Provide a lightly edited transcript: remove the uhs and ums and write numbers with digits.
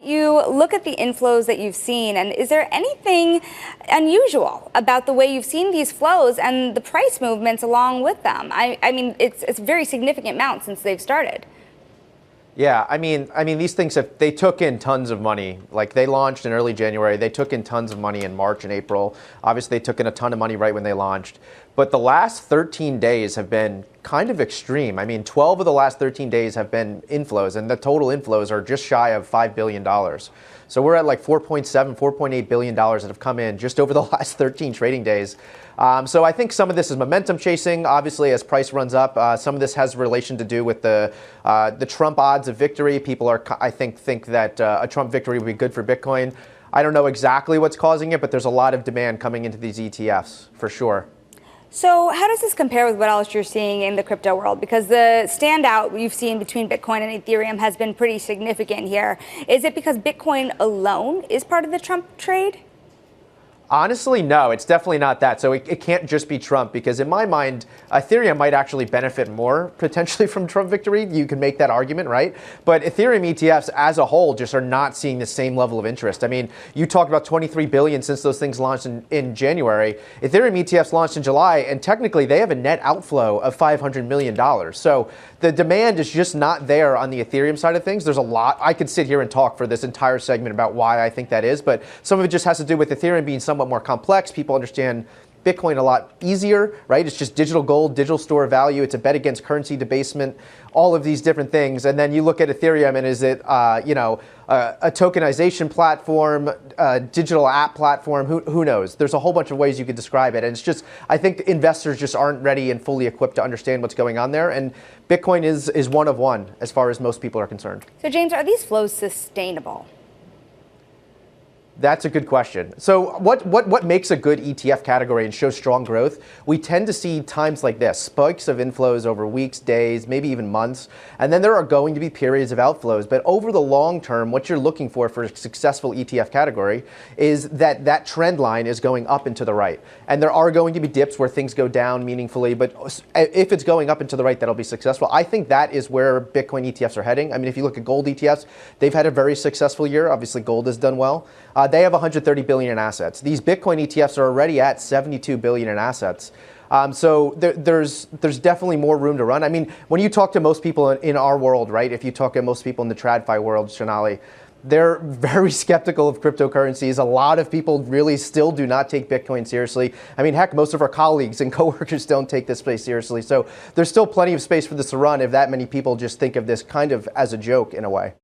you look at the inflows that you've seen, and is there anything unusual about the way you've seen these flows and the price movements along with them? I mean, it's a very significant amount since they've started. Yeah, I mean, these things they took in tons of money. Like they launched in early January, they took in tons of money in March and April. Obviously, they took in a ton of money right when they launched. But the last 13 days have been kind of extreme. I mean, 12 of the last 13 days have been inflows, and the total inflows are just shy of $5 billion. So we're at like $4.7, $4.8 billion that have come in just over the last 13 trading days. So I think some of this is momentum chasing. Obviously, as price runs up, some of this has relation to do with the Trump odds of victory. People are, I think that a Trump victory would be good for Bitcoin. I don't know exactly what's causing it, but there's a lot of demand coming into these ETFs for sure. So how does this compare with what else you're seeing in the crypto world? Because the standout you've seen between Bitcoin and Ethereum has been pretty significant here. Is it because Bitcoin alone is part of the Trump trade? Honestly, no, it's definitely not that. So it can't just be Trump, because in my mind, Ethereum might actually benefit more potentially from Trump victory. You can make that argument, right? But Ethereum ETFs as a whole just are not seeing the same level of interest. I mean, you talked about 23 billion since those things launched in January. Ethereum ETFs launched in July, and technically they have a net outflow of $500 million. So the demand is just not there on the Ethereum side of things. There's a lot. I could sit here and talk for this entire segment about why I think that is, but some of it just has to do with Ethereum being somewhat more complex. People understand Bitcoin a lot easier, right? It's just digital gold, digital store of value. It's a bet against currency debasement, all of these different things. And then you look at Ethereum, and is it, a tokenization platform, a digital app platform? Who knows? There's a whole bunch of ways you could describe it. And it's just, I think investors just aren't ready and fully equipped to understand what's going on there. And Bitcoin is one of one as far as most people are concerned. So James, are these flows sustainable? That's a good question. So what makes a good ETF category and shows strong growth? We tend to see times like this, spikes of inflows over weeks, days, maybe even months, and then there are going to be periods of outflows. But over the long term, what you're looking for a successful ETF category is that trend line is going up and to the right. And there are going to be dips where things go down meaningfully, but if it's going up and to the right, that'll be successful. I think that is where Bitcoin ETFs are heading. I mean, if you look at gold ETFs, they've had a very successful year. Obviously, gold has done well. They have 130 billion in assets. These Bitcoin ETFs are already at 72 billion in assets. So there's definitely more room to run. I mean, when you talk to most people in our world, right? If you talk to most people in the TradFi world, Sonali, they're very skeptical of cryptocurrencies. A lot of people really still do not take Bitcoin seriously. I mean, heck, most of our colleagues and coworkers don't take this space seriously. So there's still plenty of space for this to run if that many people just think of this kind of as a joke in a way.